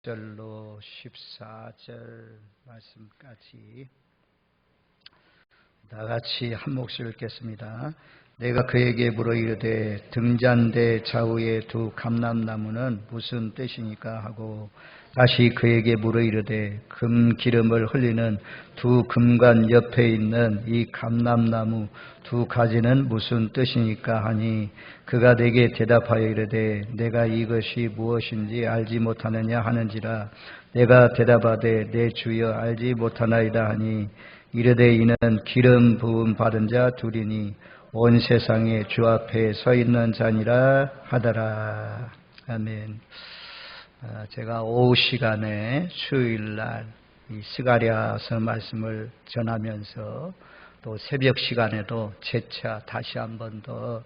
1절로 14절 말씀까지 다같이 한 목소리를 읽겠습니다. 내가 그에게 물어 이르되 등잔대 좌우에 두 감람나무는 무슨 뜻이니까 하고 다시 그에게 물어 이르되 금 기름을 흘리는 두 금관 옆에 있는 이 감람나무 두 가지는 무슨 뜻이니까 하니 그가 내게 대답하여 이르되 내가 이것이 무엇인지 알지 못하느냐 하는지라 내가 대답하되 내 주여 알지 못하나이다 하니 이르되 이는 기름 부음 받은 자 둘이니 온 세상에 주 앞에 서 있는 자니라 하더라. 아멘. 제가 오후 시간에 수요일날 이 스가랴서 말씀을 전하면서 또 새벽 시간에도 재차 다시 한 번 더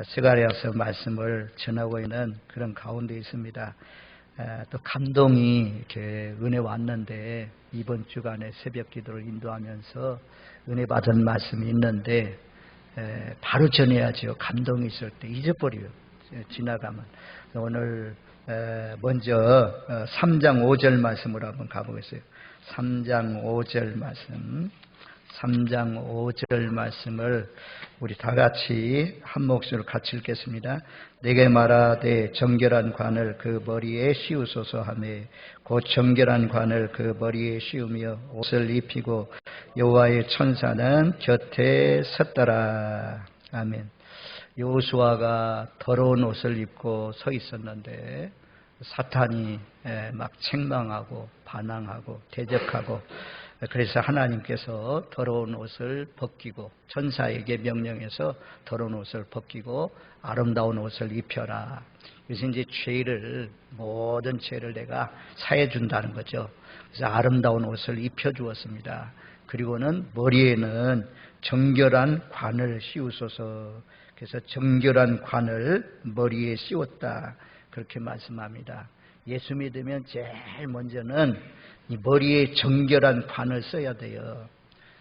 스가랴서 말씀을 전하고 있는 그런 가운데 있습니다. 또 감동이 이렇게 은혜 왔는데 이번 주간에 새벽 기도를 인도하면서 은혜 받은 말씀이 있는데 바로 전해야죠. 감동이 있을 때 잊어버려요. 지나가면. 오늘 먼저 3장 5절 말씀으로 한번 가보겠어요. 3장 5절 말씀. 3장 5절 말씀을 우리 다 같이 한 목소리로 같이 읽겠습니다. 내게 말하되 정결한 관을 그 머리에 씌우소서 하며 곧 정결한 관을 그 머리에 씌우며 옷을 입히고 여호와의 천사는 곁에 섰더라. 아멘. 여호수아가 더러운 옷을 입고 서 있었는데 사탄이 막 책망하고 반항하고 대적하고 그래서 하나님께서 더러운 옷을 벗기고 천사에게 명령해서 더러운 옷을 벗기고 아름다운 옷을 입혀라. 그래서 이제 모든 죄를 내가 사해 준다는 거죠. 그래서 아름다운 옷을 입혀 주었습니다. 그리고는 머리에는 정결한 관을 씌우소서. 그래서 정결한 관을 머리에 씌웠다. 그렇게 말씀합니다. 예수 믿으면 제일 먼저는 이 머리에 정결한 관을 써야 돼요.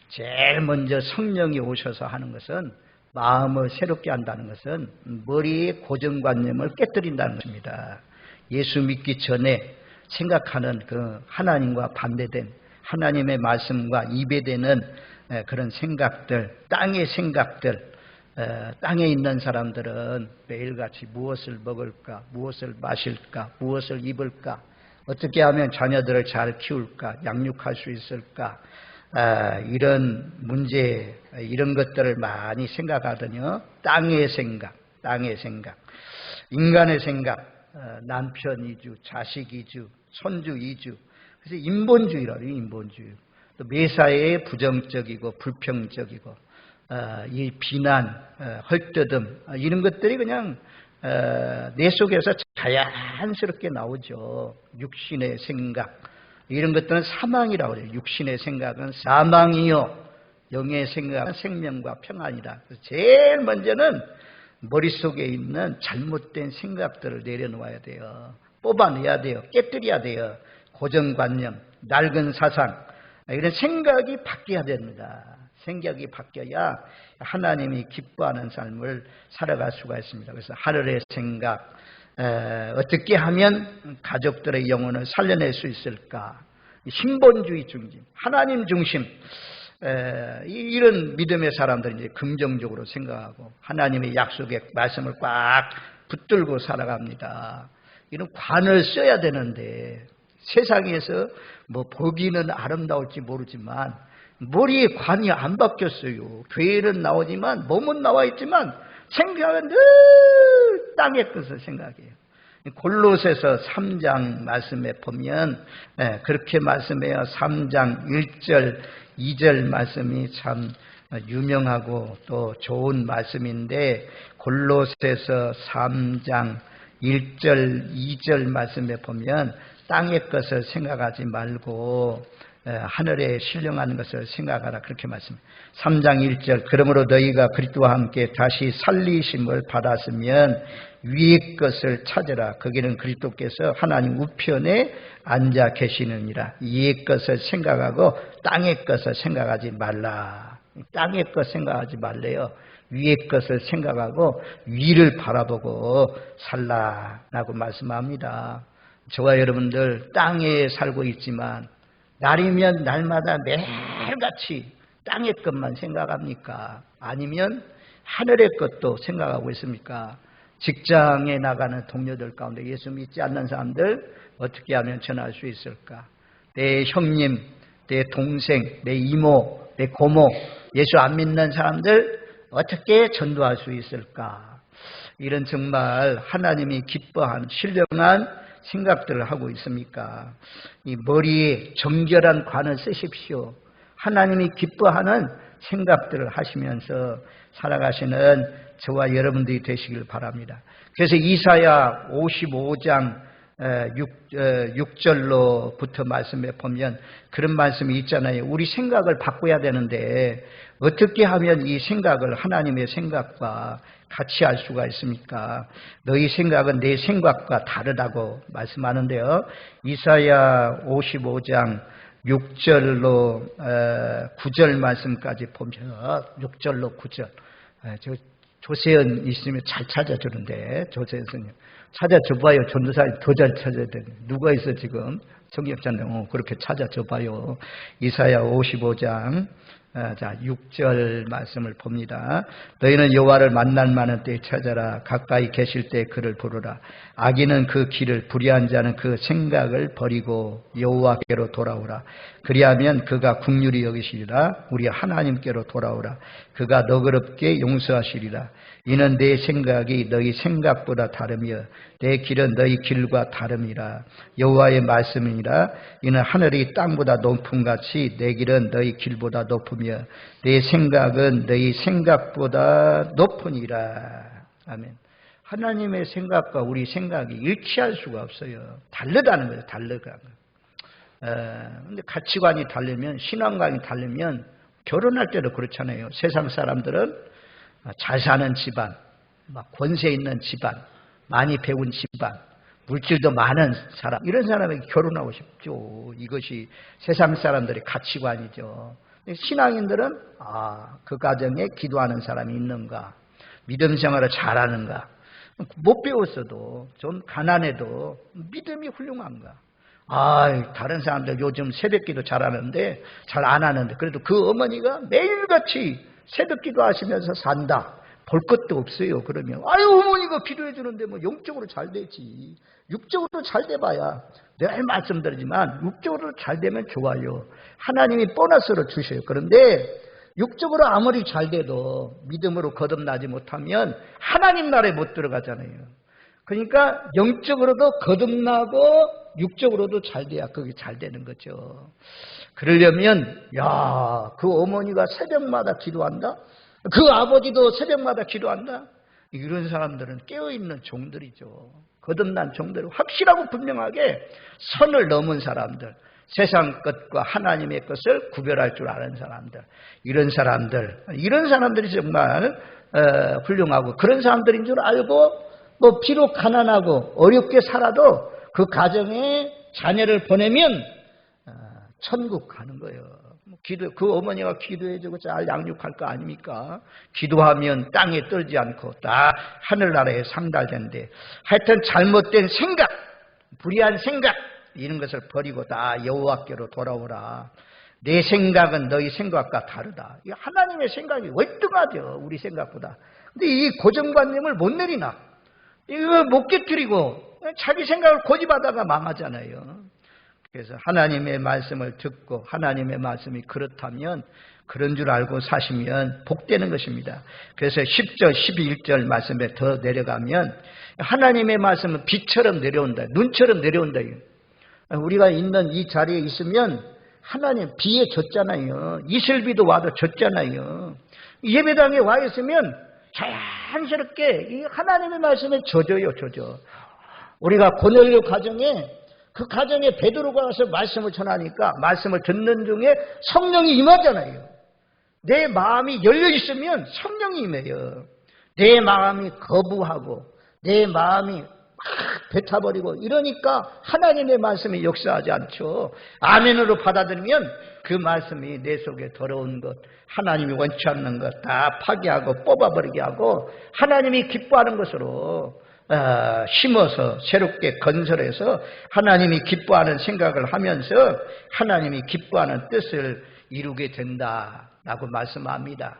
제일 먼저 성령이 오셔서 하는 것은 마음을 새롭게 한다는 것은 머리의 고정관념을 깨뜨린다는 것입니다. 예수 믿기 전에 생각하는 그 하나님과 반대된 하나님의 말씀과 이배되는 그런 생각들, 땅의 생각들, 땅에 있는 사람들은 매일같이 무엇을 먹을까, 무엇을 마실까, 무엇을 입을까, 어떻게 하면 자녀들을 잘 키울까, 양육할 수 있을까, 이런 문제, 이런 것들을 많이 생각하더니요. 땅의 생각, 인간의 생각, 남편 이주, 자식 이주, 손주 이주. 그래서 인본주의라고 해요, 인본주의. 또 매사에 부정적이고 불평적이고, 이 비난, 헐뜯음, 이런 것들이 그냥 내 속에서 자연스럽게 나오죠. 육신의 생각, 이런 것들은 사망이라고 해요. 육신의 생각은 사망이요, 영의 생각은 생명과 평안이다. 그래서 제일 먼저는 머릿속에 있는 잘못된 생각들을 내려놓아야 돼요. 뽑아내야 돼요. 깨뜨려야 돼요. 고정관념, 낡은 사상, 이런 생각이 바뀌어야 됩니다. 생각이 바뀌어야 하나님이 기뻐하는 삶을 살아갈 수가 있습니다. 그래서 하늘의 생각, 어떻게 하면 가족들의 영혼을 살려낼 수 있을까? 신본주의 중심, 하나님 중심, 이런 믿음의 사람들이 이제 긍정적으로 생각하고 하나님의 약속의 말씀을 꽉 붙들고 살아갑니다. 이런 관을 써야 되는데 세상에서 뭐 보기는 아름다울지 모르지만 머리에 관이 안 바뀌었어요. 교회는 나오지만 몸은 나와 있지만 생각은 늘 땅의 것을 생각해요. 골로새서 3장 말씀에 보면 그렇게 말씀해요. 3장 1절 2절 말씀이 참 유명하고 또 좋은 말씀인데 골로새서 3장 1절 2절 말씀에 보면 땅의 것을 생각하지 말고 하늘에 신령한 것을 생각하라. 그렇게 말씀합니다. 3장 1절 그러므로 너희가 그리스도와 함께 다시 살리심을 받았으면 위의 것을 찾으라. 거기는 그리스도께서 하나님 우편에 앉아 계시느니라. 위의 것을 생각하고 땅의 것을 생각하지 말라. 땅의 것 생각하지 말래요. 위의 것을 생각하고 위를 바라보고 살라라고 말씀합니다. 저와 여러분들 땅에 살고 있지만 날이면 날마다 매일같이 땅의 것만 생각합니까? 아니면 하늘의 것도 생각하고 있습니까? 직장에 나가는 동료들 가운데 예수 믿지 않는 사람들 어떻게 하면 전할 수 있을까? 내 형님, 내 동생, 내 이모, 내 고모, 예수 안 믿는 사람들 어떻게 전도할 수 있을까? 이런 정말 하나님이 기뻐하는 신령한 생각들을 하고 있습니까? 이 머리에 정결한 관을 쓰십시오. 하나님이 기뻐하는 생각들을 하시면서 살아가시는 저와 여러분들이 되시길 바랍니다. 그래서 이사야 55장 6절로부터 말씀에 보면 그런 말씀이 있잖아요. 우리 생각을 바꿔야 되는데 어떻게 하면 이 생각을 하나님의 생각과 같이 할 수가 있습니까? 너희 생각은 내 생각과 다르다고 말씀하는데요. 이사야 55장 6절로 9절 말씀까지 보면 6절로 9절 조세현 있으면 잘 찾아주는데 조세현 선생님 찾아줘봐요. 전도사님 더 잘 찾아야 돼. 누가 있어 지금 성경자는 그렇게 찾아줘봐요. 이사야 55장 6절 말씀을 봅니다. 너희는 여호와를 만날 만한 때에 찾아라. 가까이 계실 때 그를 부르라. 악인은 그 길을, 불의한 자는 그 생각을 버리고 여호와께로 돌아오라. 그리하면 그가 긍휼히 여기시리라. 우리 하나님께로 돌아오라. 그가 너그럽게 용서하시리라. 이는 내 생각이 너희 생각보다 다르며 내 길은 너희 길과 다름이라. 여호와의 말씀이니라. 이는 하늘이 땅보다 높음같이 내 길은 너희 길보다 높으며 내 생각은 너희 생각보다 높으니라. 아멘. 하나님의 생각과 우리 생각이 일치할 수가 없어요. 다르다는 거예요. 다르다는 거예요. 근데 가치관이 다르면, 신앙관이 다르면 결혼할 때도 그렇잖아요. 세상 사람들은 잘 사는 집안, 권세 있는 집안, 많이 배운 집안, 물질도 많은 사람, 이런 사람에게 결혼하고 싶죠. 이것이 세상 사람들의 가치관이죠. 신앙인들은 그 가정에 기도하는 사람이 있는가, 믿음 생활을 잘하는가, 못 배웠어도 좀 가난해도 믿음이 훌륭한가. 다른 사람들 요즘 새벽기도 잘하는데 잘 안 하는데 그래도 그 어머니가 매일같이 새벽기도 하시면서 산다. 볼 것도 없어요. 그러면 어머니가 기도해 주는데 뭐 영적으로 잘 되지. 육적으로 잘 돼봐야 늘 말씀드리지만 육적으로 잘 되면 좋아요. 하나님이 보너스로 주셔요. 그런데 육적으로 아무리 잘 돼도 믿음으로 거듭나지 못하면 하나님 나라에 못 들어가잖아요. 그러니까 영적으로도 거듭나고 육적으로도 잘 돼야 그게 잘 되는 거죠. 그러려면 그 어머니가 새벽마다 기도한다? 그 아버지도 새벽마다 기도한다? 이런 사람들은 깨어있는 종들이죠. 거듭난 종들, 확실하고 분명하게 선을 넘은 사람들, 세상 것과 하나님의 것을 구별할 줄 아는 사람들, 이런 사람들이 정말 훌륭하고 그런 사람들인 줄 알고 비록 가난하고 어렵게 살아도 그 가정에 자녀를 보내면 천국 가는 거예요. 그 어머니가 기도해주고 잘 양육할 거 아닙니까? 기도하면 땅에 떨지 않고 다 하늘나라에 상달된대. 하여튼 잘못된 생각, 불의한 생각 이런 것을 버리고 다 여호와께로 돌아오라. 내 생각은 너희 생각과 다르다. 하나님의 생각이 월등하죠. 우리 생각보다. 근데 이 고정관념을 못 내리나? 이거 못 깨뜨리고 자기 생각을 고집하다가 망하잖아요. 그래서 하나님의 말씀을 듣고 하나님의 말씀이 그렇다면 그런 줄 알고 사시면 복되는 것입니다. 그래서 10절, 11절 말씀에 더 내려가면 하나님의 말씀은 비처럼 내려온다. 눈처럼 내려온다. 우리가 있는 이 자리에 있으면 하나님 비에 젖잖아요. 이슬비도 와도 젖잖아요. 예배당에 와 있으면 자연스럽게 이 하나님의 말씀에 젖어요. 우리가 고넬료 가정에 그 가정에 베드로가 와서 말씀을 전하니까 말씀을 듣는 중에 성령이 임하잖아요. 내 마음이 열려 있으면 성령이 임해요. 내 마음이 거부하고 내 마음이 막 뱉어버리고 이러니까 하나님의 말씀이 역사하지 않죠. 아멘으로 받아들이면 그 말씀이 내 속에 더러운 것, 하나님이 원치 않는 것 다 파괴하고 뽑아버리게 하고 하나님이 기뻐하는 것으로 심어서 새롭게 건설해서 하나님이 기뻐하는 생각을 하면서 하나님이 기뻐하는 뜻을 이루게 된다라고 말씀합니다.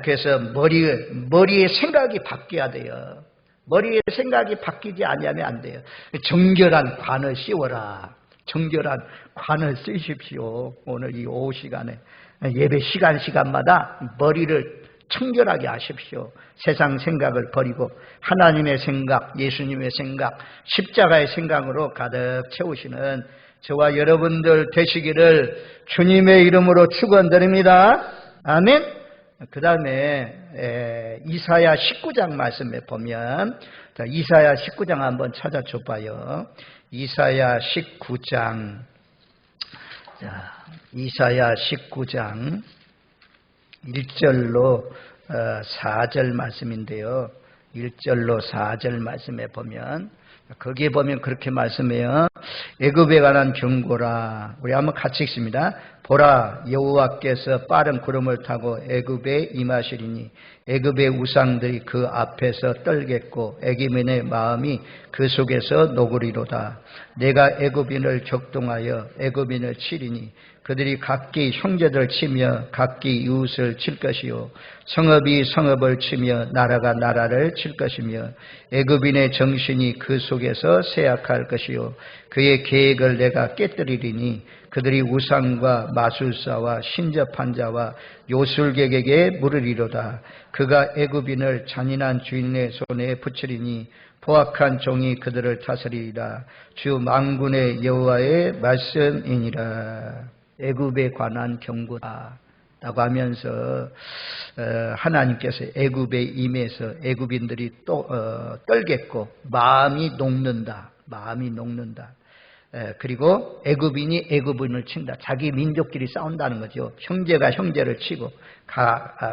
그래서 머리의 생각이 바뀌어야 돼요. 머리의 생각이 바뀌지 않으면 안 돼요. 정결한 관을 씌워라. 정결한 관을 쓰십시오. 오늘 이 오후 시간에 예배 시간마다 머리를 청결하게 하십시오. 세상 생각을 버리고 하나님의 생각, 예수님의 생각, 십자가의 생각으로 가득 채우시는 저와 여러분들 되시기를 주님의 이름으로 축원드립니다. 아멘. 그 다음에 이사야 19장 말씀에 보면, 이사야 19장 한번 찾아줘 봐요. 이사야 19장, 이사야 19장 1절로 4절 말씀인데요. 1절로 4절 말씀에 보면, 거기에 보면 그렇게 말씀해요. 애굽에 관한 경고라. 우리 한번 같이 읽습니다. 보라, 여호와께서 빠른 구름을 타고 애굽에 임하시리니 애굽의 우상들이 그 앞에서 떨겠고 애굽인의 마음이 그 속에서 녹으리로다. 내가 애굽인을 격동하여 애굽인을 치리니 그들이 각기 형제들을 치며 각기 이웃을 칠 것이요 성읍이 성읍을 치며 나라가 나라를 칠 것이며 애굽인의 정신이 그 속에서 쇠약할 것이요 그의 계획을 내가 깨뜨리리니 그들이 우상과 마술사와 신접한 자와 요술객에게 물으리로다. 그가 애굽인을 잔인한 주인의 손에 붙이리니 포악한 종이 그들을 다스리리라. 주 만군의 여호와의 말씀이니라. 애굽에 관한 경고다 라고 하면서 하나님께서 애굽에 임해서 애굽인들이 또 떨겠고 마음이 녹는다. 그리고 애굽인이 애굽인을 친다. 자기 민족끼리 싸운다는 거죠. 형제가 형제를 치고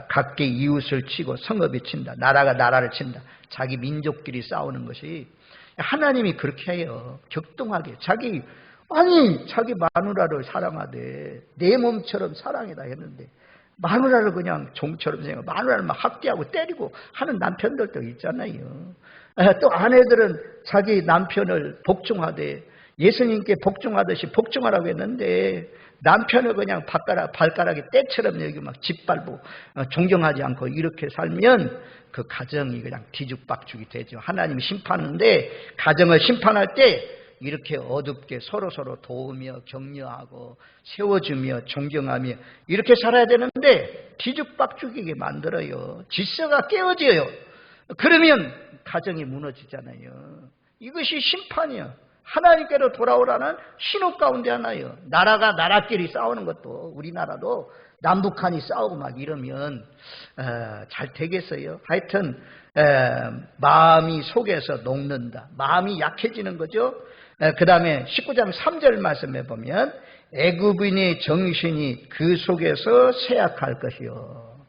각기 이웃을 치고 성읍이 친다. 나라가 나라를 친다. 자기 민족끼리 싸우는 것이 하나님이 그렇게 해요. 격동하게 자기 마누라를 사랑하되 내 몸처럼 사랑이다 했는데 마누라를 그냥 종처럼 생각하고 마누라를 막 학대하고 때리고 하는 남편들도 있잖아요. 또 아내들은 자기 남편을 복종하되 예수님께 복종하듯이 복종하라고 했는데 남편을 그냥 발가락에 때처럼 여기 막 짓밟고 존경하지 않고 이렇게 살면 그 가정이 그냥 뒤죽박죽이 되죠. 하나님이 심판하는데 가정을 심판할 때 이렇게 어둡게 서로서로 도우며 격려하고 세워주며 존경하며 이렇게 살아야 되는데 뒤죽박죽이게 만들어요. 질서가 깨어져요. 그러면 가정이 무너지잖아요. 이것이 심판이요. 하나님께로 돌아오라는 신호 가운데 하나예요. 나라가 나라끼리 싸우는 것도 우리나라도 남북한이 싸우고 막 이러면 잘 되겠어요. 하여튼 마음이 속에서 녹는다. 마음이 약해지는 거죠. 그 다음에 19장 3절 말씀에 보면 애굽인의 정신이 그 속에서 쇠약할 것이요.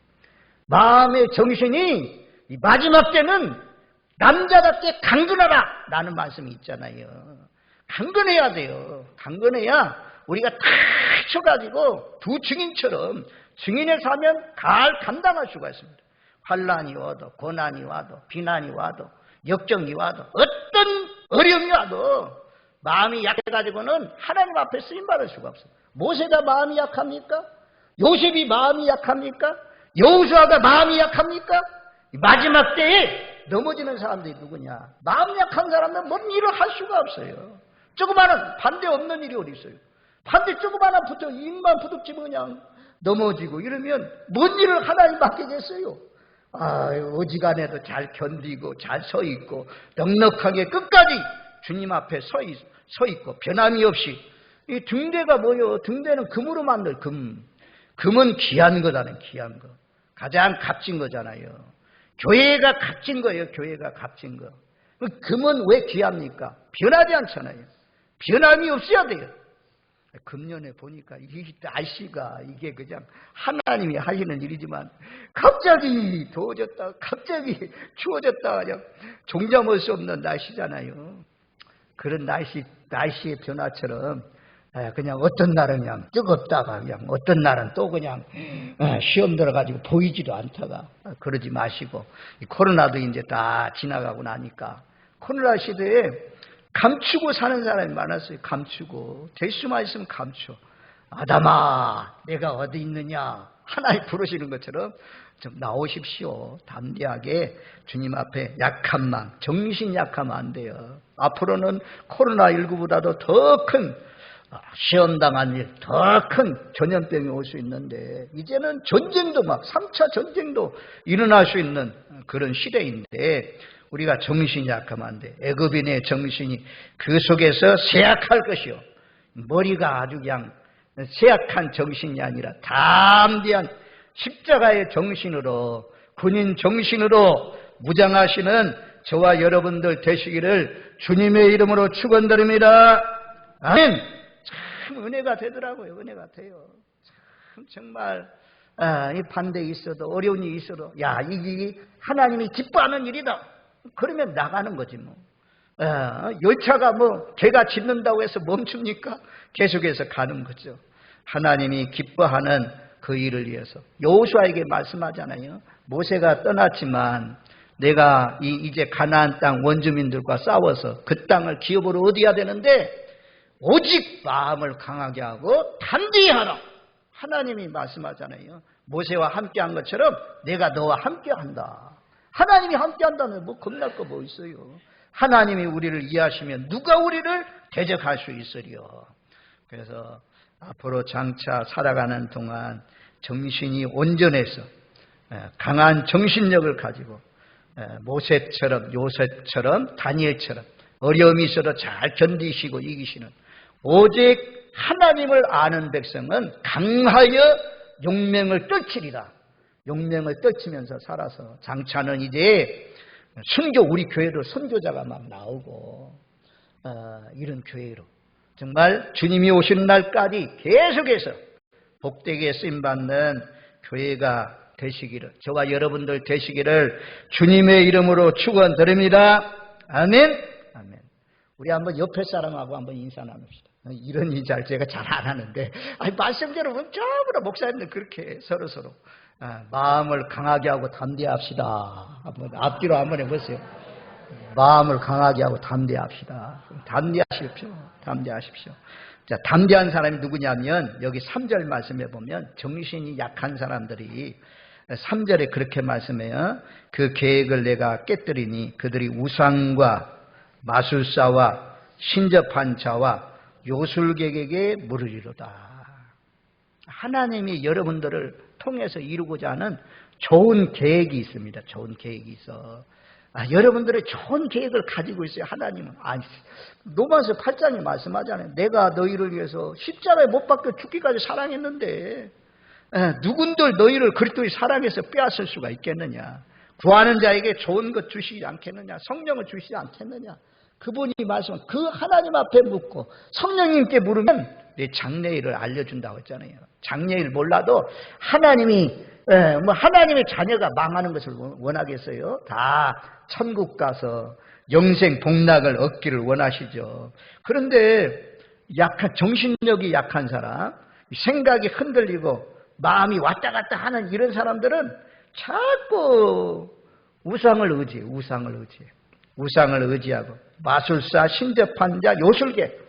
마음의 정신이 마지막 때는 남자답게 강건하라 라는 말씀이 있잖아요. 강건해야 돼요. 강건해야 우리가 탁 쳐가지고 두 증인처럼 증인의 사면 잘 감당할 수가 있습니다. 환난이 와도 고난이 와도 비난이 와도 역정이 와도 어떤 어려움이 와도 마음이 약해가지고는 하나님 앞에 쓰임받을 수가 없어요. 모세가 마음이 약합니까? 요셉이 마음이 약합니까? 여호수아가 마음이 약합니까? 마지막 때에 넘어지는 사람들이 누구냐? 마음 약한 사람은 뭔 일을 할 수가 없어요. 조그마한 반대 없는 일이 어디 있어요? 반대 조그마한 붙어 입만 부득지면 그냥 넘어지고 이러면 뭔 일을 하나님 맡기겠어요? 어지간해도 잘 견디고 잘 서 있고 넉넉하게 끝까지 주님 앞에 서 있고 변함이 없이 이 등대가 뭐요? 등대는 금으로 만들 금은 귀한 거다는 귀한 거. 가장 값진 거잖아요. 교회가 값진 거예요. 교회가 값진 거. 금은 왜 귀합니까? 변하지 않잖아요. 변함이 없어야 돼요. 금년에 보니까 이 날씨가 이게 그냥 하나님이 하시는 일이지만 갑자기 더워졌다 갑자기 추워졌다 그냥 종잡을 수 없는 날씨잖아요. 그런 날씨의 변화처럼 그냥 어떤 날은 그냥 뜨겁다가 그냥 어떤 날은 또 그냥 시험 들어가지고 보이지도 않다가 그러지 마시고 이 코로나도 이제 다 지나가고 나니까 코로나 시대에 감추고 사는 사람이 많았어요. 감추고. 될 수만 있으면 감춰. 아담아, 내가 어디 있느냐? 하나님 부르시는 것처럼 좀 나오십시오. 담대하게 주님 앞에 약한 마음, 정신 약하면 안 돼요. 앞으로는 코로나19보다도 더 큰 시험당한 일, 더 큰 전염병이 올 수 있는데 이제는 전쟁도 막 3차 전쟁도 일어날 수 있는 그런 시대인데 우리가 정신이 약하면 안 돼. 애굽인의 정신이 그 속에서 쇠약할 것이요. 머리가 아주 그냥 쇠약한 정신이 아니라 담대한 십자가의 정신으로 군인 정신으로 무장하시는 저와 여러분들 되시기를 주님의 이름으로 축원드립니다. 아멘. 참 은혜가 되더라고요. 은혜가 돼요. 참 정말 이 반대 있어도 어려운 일이 있어도 야, 이 일이 하나님이 기뻐하는 일이다. 그러면 나가는 거지 뭐. 열차가 뭐 개가 짖는다고 해서 멈춥니까? 계속해서 가는 거죠. 하나님이 기뻐하는 그 일을 위해서 여호수아에게 말씀하잖아요. 모세가 떠났지만 내가 이제 가나안 땅 원주민들과 싸워서 그 땅을 기업으로 얻어야 되는데 오직 마음을 강하게 하고 담대히 하라. 하나님이 말씀하잖아요. 모세와 함께한 것처럼 내가 너와 함께한다. 하나님이 함께한다면 뭐 겁날 거 뭐 있어요. 하나님이 우리를 이해하시면 누가 우리를 대적할 수 있으리요. 그래서 앞으로 장차 살아가는 동안 정신이 온전해서 강한 정신력을 가지고 모세처럼 요셉처럼 다니엘처럼 어려움이 있어도 잘 견디시고 이기시는 오직 하나님을 아는 백성은 강하여 용맹을 떨치리라. 용맹을 떨치면서 살아서 장차는 이제 순교 우리 교회로 선교자가 막 나오고 이런 교회로 정말 주님이 오시는 날까지 계속해서 복되게 쓰임받는 교회가 되시기를 저와 여러분들 되시기를 주님의 이름으로 축원드립니다. 아멘. 아멘. 우리 한번 옆에 사람하고 한번 인사 나눕시다. 이런 인사를 제가 잘 안 하는데 말씀대로 전부 다 목사님들 그렇게 서로 마음을 강하게 하고 담대합시다. 한번 앞뒤로 한번 해보세요. 마음을 강하게 하고 담대합시다. 담대하십시오. 담대하십시오. 자, 담대한 사람이 누구냐면 여기 3절 말씀해 보면 정신이 약한 사람들이 3절에 그렇게 말씀해요. 그 계획을 내가 깨뜨리니 그들이 우상과 마술사와 신접한 자와 요술객에게 물으리로다. 하나님이 여러분들을 통해서 이루고자 하는 좋은 계획이 있습니다. 좋은 계획이 있어. 여러분들의 좋은 계획을 가지고 있어요. 하나님은. 로마서 8장에 말씀하잖아요. 내가 너희를 위해서 십자가에 못 박혀 죽기까지 사랑했는데 누군들 너희를 그리스도의 사랑에서 빼앗을 수가 있겠느냐. 구하는 자에게 좋은 것 주시지 않겠느냐. 성령을 주시지 않겠느냐. 그분이 말씀 그 하나님 앞에 묻고 성령님께 물으면 내 장래일을 알려준다고 했잖아요. 장래일 몰라도 하나님이 하나님의 자녀가 망하는 것을 원하겠어요? 다 천국 가서 영생 복락을 얻기를 원하시죠. 그런데 정신력이 약한 사람, 생각이 흔들리고 마음이 왔다 갔다 하는 이런 사람들은 자꾸 우상을 의지하고 마술사, 신접한 자, 요술객,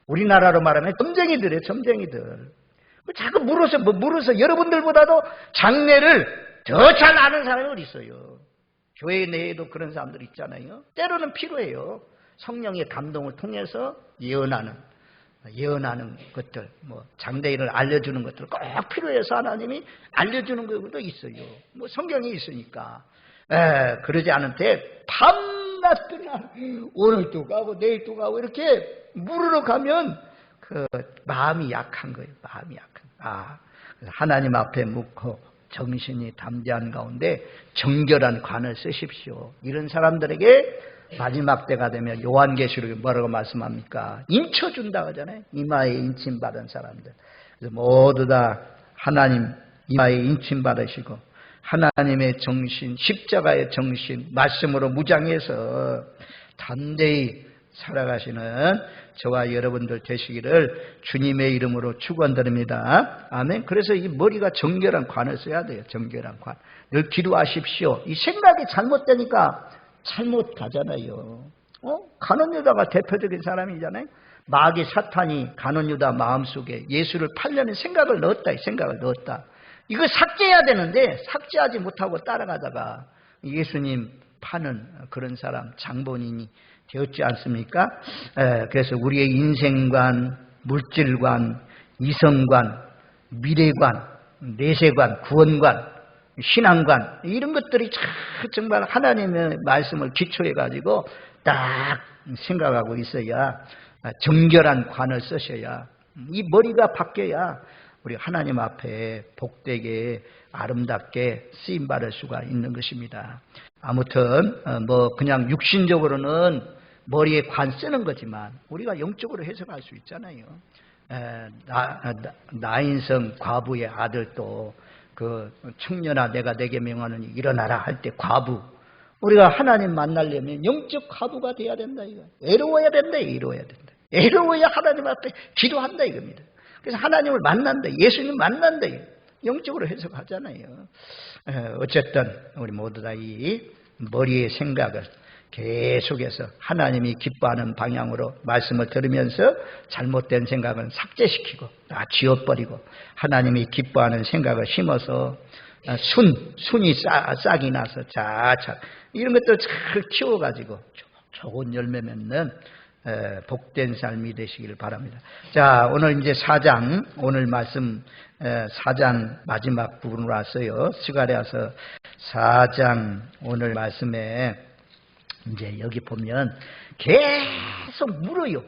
우리나라로 말하면 점쟁이들이에요. 점쟁이들. 자꾸 물어서 여러분들보다도 장래를 더 잘 아는 사람이 어디 있어요. 교회 내에도 그런 사람들 있잖아요. 때로는 필요해요. 성령의 감동을 통해서 예언하는 것들, 장래일을 알려주는 것들 꼭 필요해서 하나님이 알려주는 것도 있어요. 성경이 있으니까. 그러지 않은데 밤낮들나 오늘 또 가고 내일 또 가고 이렇게 물으러 가면 그 마음이 약한 거예요. 마음이 약한. 그래서 하나님 앞에 묻고 정신이 담대한 가운데 정결한 관을 쓰십시오. 이런 사람들에게 마지막 때가 되면 요한계시록에 뭐라고 말씀합니까? 인쳐준다고 하잖아요. 이마에 인침받은 사람들. 그래서 모두 다 하나님 이마에 인침받으시고 하나님의 정신, 십자가의 정신, 말씀으로 무장해서 담대히 살아가시는 저와 여러분들 되시기를 주님의 이름으로 축원드립니다. 아멘. 그래서 이 머리가 정결한 관을 써야 돼요. 정결한 관. 늘 기도하십시오. 이 생각이 잘못되니까 잘못 가잖아요. 가룟 유다가 대표적인 사람이잖아요. 마귀 사탄이 가룟 유다 마음속에 예수를 팔려는 생각을 넣었다. 이 생각을 넣었다. 이거 삭제해야 되는데 삭제하지 못하고 따라가다가 예수님 파는 그런 사람 장본인이 되었지 않습니까? 그래서 우리의 인생관, 물질관, 이성관, 미래관, 내세관, 구원관, 신앙관 이런 것들이 정말 하나님의 말씀을 기초해 가지고 딱 생각하고 있어야 정결한 관을 쓰셔야 이 머리가 바뀌어야 우리 하나님 앞에 복되게 아름답게 쓰임받을 수가 있는 것입니다. 아무튼 그냥 육신적으로는 머리에 관 쓰는 거지만 우리가 영적으로 해석할 수 있잖아요. 나인성 과부의 아들도 그 청년아 내가 내게 명하노니 일어나라 할 때 과부, 우리가 하나님 만나려면 영적 과부가 돼야 된다 이거. 애로워야 된다. 애로워야 하나님 앞에 기도한다 이겁니다. 그래서 하나님을 만난다. 예수님 만난다. 영적으로 해석하잖아요. 어쨌든 우리 모두 다 이 머리의 생각을 계속해서 하나님이 기뻐하는 방향으로 말씀을 들으면서 잘못된 생각은 삭제시키고 다 지워버리고 하나님이 기뻐하는 생각을 심어서 순이 싹이 나서 자차 이런 것들 잘 키워가지고 좋은 열매 맺는 복된 삶이 되시길 바랍니다. 자, 오늘 이제 4장, 오늘 말씀 4장 마지막 부분으로 왔어요. 스가랴서 4장 오늘 말씀에 이제 여기 보면 계속 물어요.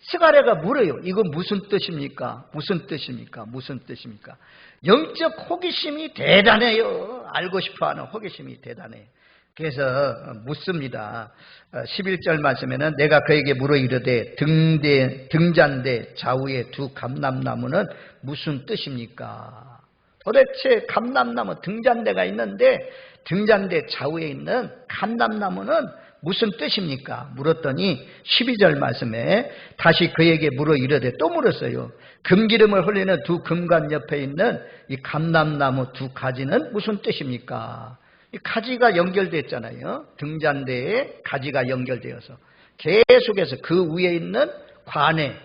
스가랴가 물어요. 이건 무슨 뜻입니까? 무슨 뜻입니까? 무슨 뜻입니까? 영적 호기심이 대단해요. 알고 싶어하는 호기심이 대단해요. 그래서 묻습니다. 11절 말씀에는 내가 그에게 물어 이르되 등잔대 좌우에 두 감람나무는 무슨 뜻입니까? 도대체 감람나무 등잔대가 있는데 등잔대 좌우에 있는 감람나무는 무슨 뜻입니까? 물었더니 12절 말씀에 다시 그에게 물어 이르되 또 물었어요. 금기름을 흘리는 두 금관 옆에 있는 이 감람나무 두 가지는 무슨 뜻입니까? 이 가지가 연결됐잖아요. 등잔대에 가지가 연결되어서 계속해서 그 위에 있는 관에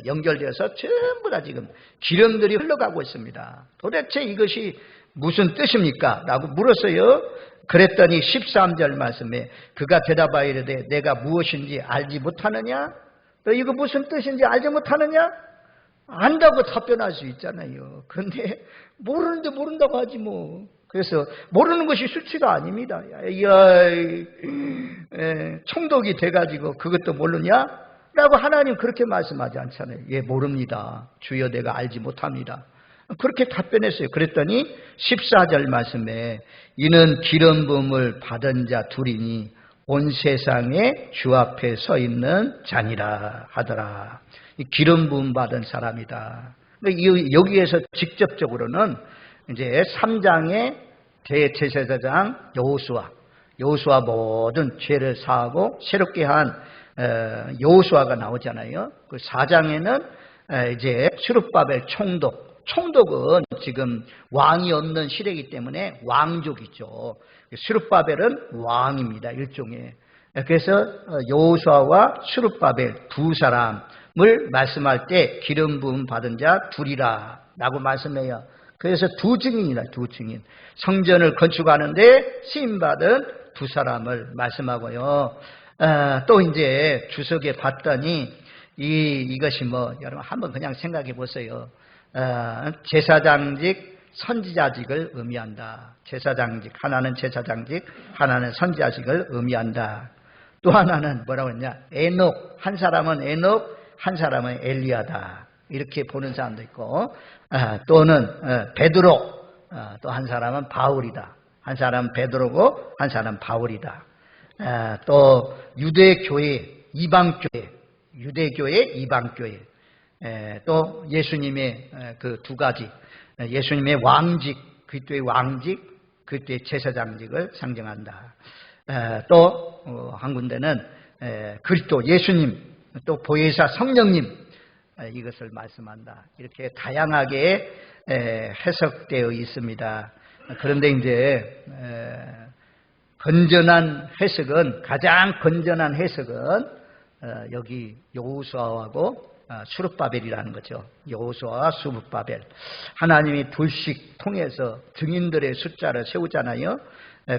연결되어서 전부 다 지금 기름들이 흘러가고 있습니다. 도대체 이것이 무슨 뜻입니까? 라고 물었어요. 그랬더니 13절 말씀에 그가 대답하여 이르되 내가 무엇인지 알지 못하느냐? 너 이거 무슨 뜻인지 알지 못하느냐? 안다고 답변할 수 있잖아요. 그런데 모르는데 모른다고 하지 뭐. 그래서 모르는 것이 수치가 아닙니다. 총독이 돼가지고 그것도 모르냐? 라고 하나님 그렇게 말씀하지 않잖아요. 예, 모릅니다. 주여 내가 알지 못합니다. 그렇게 답변했어요. 그랬더니 14절 말씀에 이는 기름 부음을 받은 자 둘이니 온 세상에 주 앞에 서 있는 자니라 하더라. 이 기름 부음 받은 사람이다. 여기에서 직접적으로는 이제 3장의 대제사장 여호수아 모든 죄를 사하고 새롭게 한 여호수아가 나오잖아요. 그 4장에는 이제 스룹바벨 총독은 지금 왕이 없는 시대이기 때문에 왕족이죠. 스룹바벨은 왕입니다. 일종의. 그래서 여호수아와 스룹바벨 두 사람을 말씀할 때 기름 부음 받은 자 둘이라 라고 말씀해요. 그래서 두 증인이다. 두 증인. 성전을 건축하는데 쓰임받은 두 사람을 말씀하고요. 또 이제 주석에 봤더니 이것이 여러분 한번 그냥 생각해 보세요. 제사장직, 선지자직을 의미한다. 제사장직, 하나는 제사장직, 하나는 선지자직을 의미한다. 또 하나는 뭐라고 했냐? 에녹, 한 사람은 에녹, 한 사람은 엘리야다. 이렇게 보는 사람도 있고, 또는 베드로, 또 한 사람은 바울이다. 한 사람은 베드로고, 한 사람은 바울이다. 또 유대교회, 이방교회, 유대교회, 이방교회. 또 예수님의 그 두 가지, 예수님의 왕직, 그리스도의 왕직, 그리스도의 제사장직을 상징한다. 또 한 군데는 그리스도 예수님, 또 보혜사 성령님 이것을 말씀한다. 이렇게 다양하게 해석되어 있습니다. 그런데 이제 건전한 해석은, 가장 건전한 해석은 여기 여호수아하고 수룹바벨이라는 거죠. 여호수아와 수룹바벨. 하나님이 둘씩 통해서 증인들의 숫자를 세우잖아요.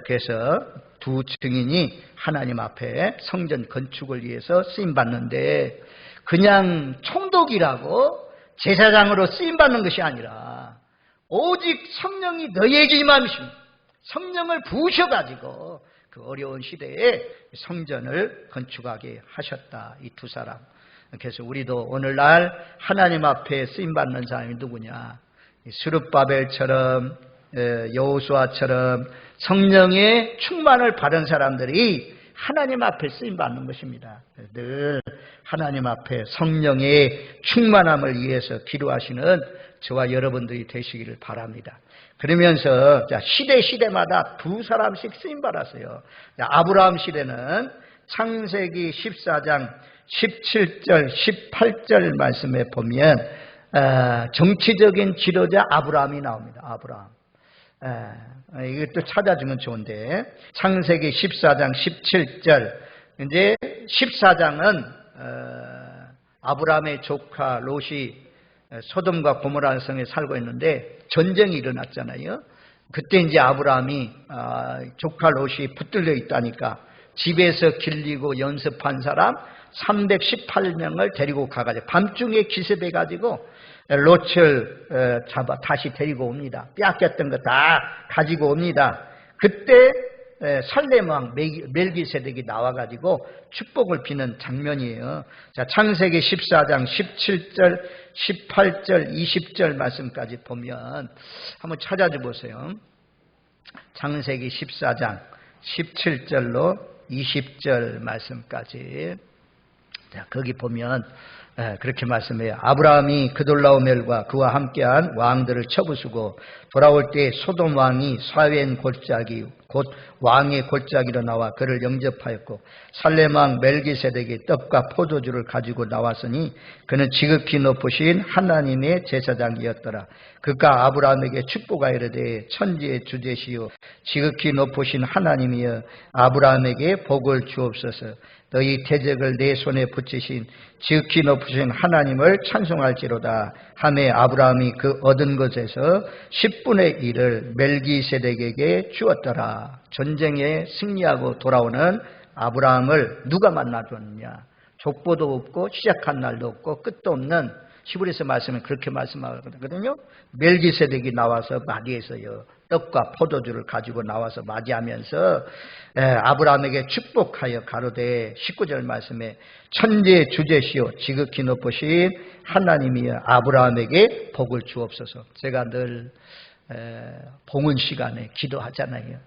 그래서 두 증인이 하나님 앞에 성전 건축을 위해서 쓰임받는데, 그냥 총독이라고 제사장으로 쓰임받는 것이 아니라 오직 성령이 너희에게 임함이십니다. 성령을 부으셔가지고 그 어려운 시대에 성전을 건축하게 하셨다, 이 두 사람. 그래서 우리도 오늘날 하나님 앞에 쓰임받는 사람이 누구냐? 스룹바벨처럼, 여호수아처럼 성령의 충만을 받은 사람들이 하나님 앞에 쓰임받는 것입니다. 늘 하나님 앞에 성령의 충만함을 위해서 기도하시는 저와 여러분들이 되시기를 바랍니다. 그러면서 시대마다 두 사람씩 쓰임받았어요. 아브라함 시대는 창세기 14장 17절 18절 말씀에 보면 정치적인 지도자 아브라함이 나옵니다. 아브라함. 이것도 찾아주면 좋은데, 창세기 14장 17절. 이제 14장은 아브라함의 조카 롯이 소돔과 고모라 성에 살고 있는데 전쟁이 일어났잖아요. 그때 이제 아브라함이 조카 롯이 붙들려 있다니까 집에서 길리고 연습한 사람 318명을 데리고 가가지고 밤중에 기습해가지고 롯을 잡아 다시 데리고 옵니다. 빼앗겼던 거 다 가지고 옵니다. 그때 살렘 왕 멜기세덱이 나와가지고 축복을 비는 장면이에요. 자, 창세기 14장 17절, 18절, 20절 말씀까지 보면 한번 찾아줘 보세요. 창세기 14장 17절로 20절 말씀까지. 자, 거기 보면 그렇게 말씀해요. 아브라함이 그돌라오멜과 그와 함께한 왕들을 쳐부수고 돌아올 때 소돔 왕이 사웬 골짜기 곧 왕의 골짜기로 나와 그를 영접하였고, 살렘 왕 멜기세덱이 떡과 포도주를 가지고 나왔으니 그는 지극히 높으신 하나님의 제사장이었더라. 그가 아브라함에게 축복하여 이르되 천지의 주제시요 지극히 높으신 하나님이여 아브라함에게 복을 주옵소서. 너희 대적을 내 손에 붙이신 지극히 높으신 하나님을 찬송할지로다 하매 아브라함이 그 얻은 것에서 10분의 1을 멜기세덱에게 주었더라. 전쟁에 승리하고 돌아오는 아브라함을 누가 만나줬느냐? 족보도 없고 시작한 날도 없고 끝도 없는, 히브리서 말씀은 그렇게 말씀하거든요. 멜기세덱이 나와서 맞이해서요, 떡과 포도주를 가지고 나와서 맞이하면서 아브라함에게 축복하여 가로되 19절 말씀에 천지의 주제시요 지극히 높으신 하나님이여 아브라함에게 복을 주옵소서. 제가 늘 봉헌 시간에 기도하잖아요.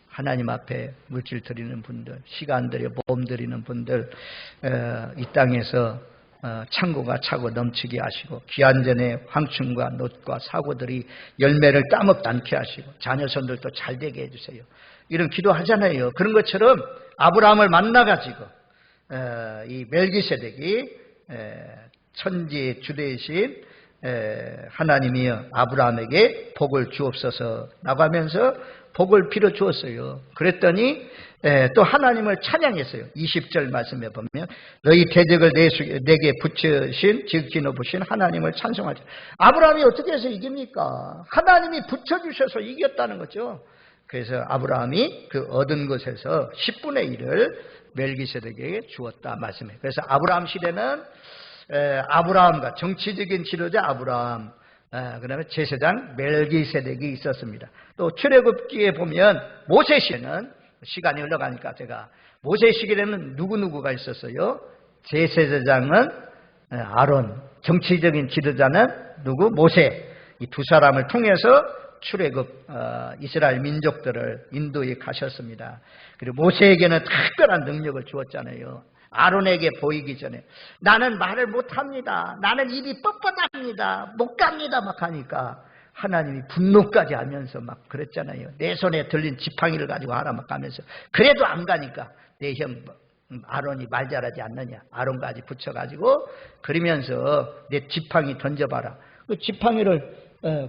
하나님 앞에 물질 드리는 분들, 시간 들여 몸 드리는 분들, 이 땅에서 창고가 차고 넘치게 하시고 귀환전에 황충과 놋과 사고들이 열매를 따먹지 않게 하시고 자녀손들도 잘 되게 해주세요. 이런 기도하잖아요. 그런 것처럼 아브라함을 만나가지고 이 멜기세덱이 천지의 주대이신 하나님이여 아브라함에게 복을 주옵소서 라고 하면서 복을 빌어 주었어요. 그랬더니 또 하나님을 찬양했어요. 20절 말씀에 보면 너희 대적을 내게 붙이신 지극히 높으신 하나님을 찬송하자. 아브라함이 어떻게 해서 이깁니까? 하나님이 붙여주셔서 이겼다는 거죠. 그래서 아브라함이 그 얻은 것에서 10분의 1을 멜기세덱에게 주었다 말씀해요. 그래서 아브라함 시대는 아브라함과 정치적인 지도자 아브라함, 그 다음에 제사장 멜기세덱이 있었습니다. 또 출애굽기에 보면 모세 시대는, 시간이 흘러가니까 제가, 모세 시대에는 누구누구가 있었어요? 제사장은 아론, 정치적인 지도자는 누구? 모세. 이 두 사람을 통해서 출애굽 이스라엘 민족들을 인도에 가셨습니다. 그리고 모세에게는 특별한 능력을 주었잖아요. 아론에게 보이기 전에 나는 말을 못합니다. 나는 입이 뻣뻣합니다. 못 갑니다. 막 하니까 하나님이 분노까지 하면서 막 그랬잖아요. 내 손에 들린 지팡이를 가지고 하라 막 하면서, 그래도 안 가니까 내 형 아론이 말 잘하지 않느냐, 아론까지 붙여가지고 그러면서 내 지팡이 던져봐라. 그 지팡이를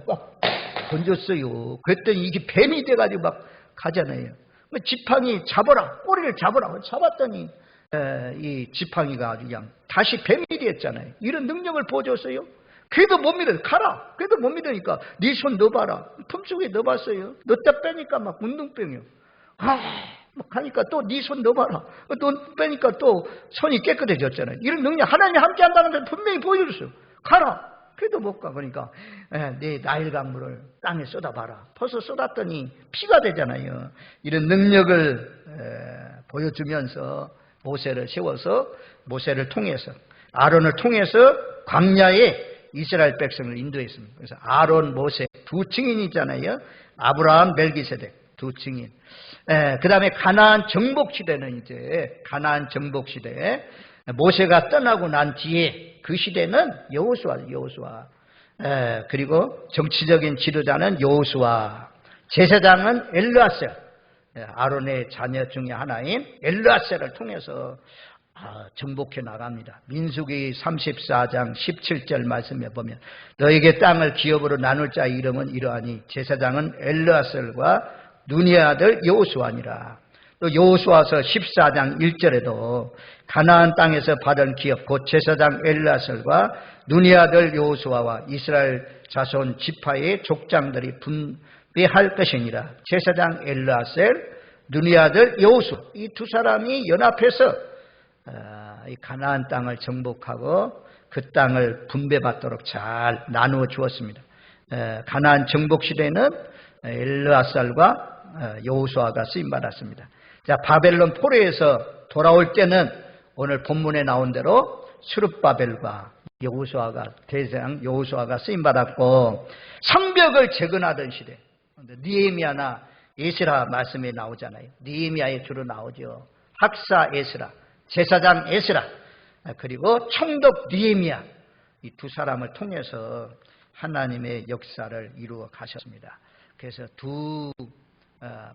꽉 던졌어요. 그랬더니 이게 뱀이 돼가지고 막 가잖아요. 지팡이 잡아라, 꼬리를 잡아라. 잡았더니 이 지팡이가 아주 그냥 다시 뱀이 됐잖아요. 이런 능력을 보여줬어요. 그래도 못 믿어요. 가라. 그래도 못 믿으니까 네 손 넣어봐라. 품속에 넣어봤어요. 넣다 빼니까 막 운동병이요. 막 가니까 또 네 손 넣어봐라. 또 빼니까 또 손이 깨끗해졌잖아요. 이런 능력 하나님이 함께한다는 걸 분명히 보여줬어요. 가라. 그래도 못 가. 그러니까 네 나일 강물을 땅에 쏟아봐라. 벌써 쏟았더니 피가 되잖아요. 이런 능력을 보여주면서 모세를 세워서 모세를 통해서 아론을 통해서 광야에 이스라엘 백성을 인도했습니다. 그래서 아론, 모세 두 증인이잖아요. 아브라함, 멜기세덱 두 증인. 그 다음에 가나안 정복 시대는 이제 가나안 정복 시대 모세가 떠나고 난 뒤에 그 시대는 여호수아. 그리고 정치적인 지도자는 여호수아, 제사장은 엘르아셀, 아론의 자녀 중에 하나인 엘르아셀을 통해서 정복해 나갑니다. 민수기 34장 17절 말씀에 보면 너에게 땅을 기업으로 나눌 자의 이름은 이러하니 제사장은 엘르아셀과 눈의 아들 여호수아니라. 또 여호수아서 14장 1절에도 가나안 땅에서 받은 기업 곧 제사장 엘르아셀과 눈의 아들 여호수아와 이스라엘 자손 지파의 족장들이 분배할 것이니라. 제사장 엘르아셀, 눈의 아들 여호수아 이 두 사람이 연합해서 이 가나안 땅을 정복하고 그 땅을 분배받도록 잘 나누어 주었습니다. 가나안 정복 시대는 엘르아살과 여호수아가 쓰임 받았습니다. 자, 바벨론 포로에서 돌아올 때는 오늘 본문에 나온 대로 스룹바벨과 여호수아가 대장 여호수아가 쓰임 받았고 성벽을 재건하던 시대 느헤미야나 에스라 말씀에 나오잖아요. 느헤미야에 주로 나오죠. 학사 에스라, 제사장 에스라, 그리고 총독 느헤미야 이 두 사람을 통해서 하나님의 역사를 이루어 가셨습니다. 그래서 두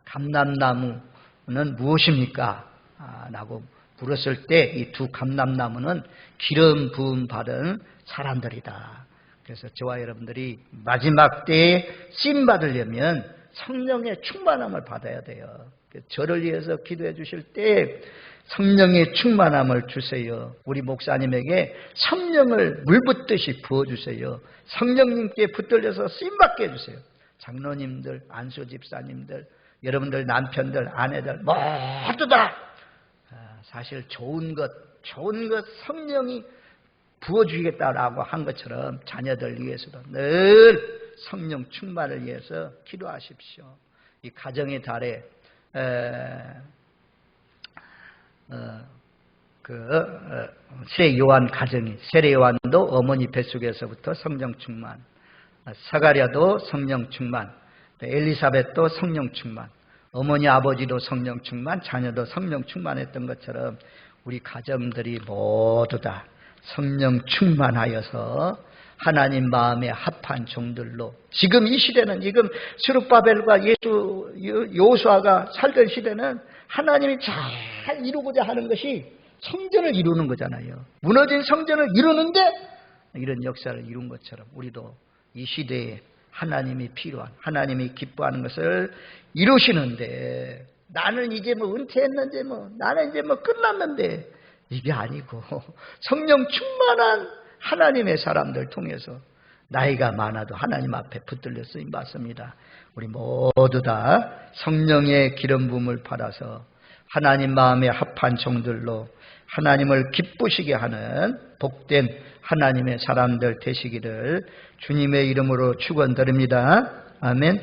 감람나무는 무엇입니까? 라고 물었을 때 이 두 감람나무는 기름 부음 받은 사람들이다. 그래서 저와 여러분들이 마지막 때에 쓰임 받으려면 성령의 충만함을 받아야 돼요. 저를 위해서 기도해 주실 때 성령의 충만함을 주세요. 우리 목사님에게 성령을 물붓듯이 부어주세요. 성령님께 붙들려서 쓰임받게 해주세요. 장로님들, 안수 집사님들, 여러분들 남편들, 아내들 모두 다 사실 좋은 것 성령이 부어주겠다라고 한 것처럼 자녀들 위해서도 늘 성령 충만을 위해서 기도하십시오. 이 가정의 달에 세례 요한 가정이 세례 요한도 어머니 뱃속에서부터 성령 충만, 사가랴도 성령 충만, 엘리사벳도 성령 충만, 어머니 아버지도 성령 충만, 자녀도 성령 충만했던 것처럼 우리 가정들이 모두 다 성령 충만하여서 하나님 마음에 합한 종들로 지금 이 시대는 지금 스룹바벨과 여호수아가 살던 시대는 하나님이 잘 이루고자 하는 것이 성전을 이루는 거잖아요. 무너진 성전을 이루는데 이런 역사를 이룬 것처럼 우리도 이 시대에 하나님이 필요한 하나님이 기뻐하는 것을 이루시는데 나는 이제 은퇴했는데 나는 이제 끝났는데 이게 아니고 성령 충만한 하나님의 사람들 통해서 나이가 많아도 하나님 앞에 붙들려 쓰임 받습니다. 우리 모두 다 성령의 기름 부음을 받아서 하나님 마음에 합한 종들로 하나님을 기쁘시게 하는 복된 하나님의 사람들 되시기를 주님의 이름으로 축원드립니다. 아멘.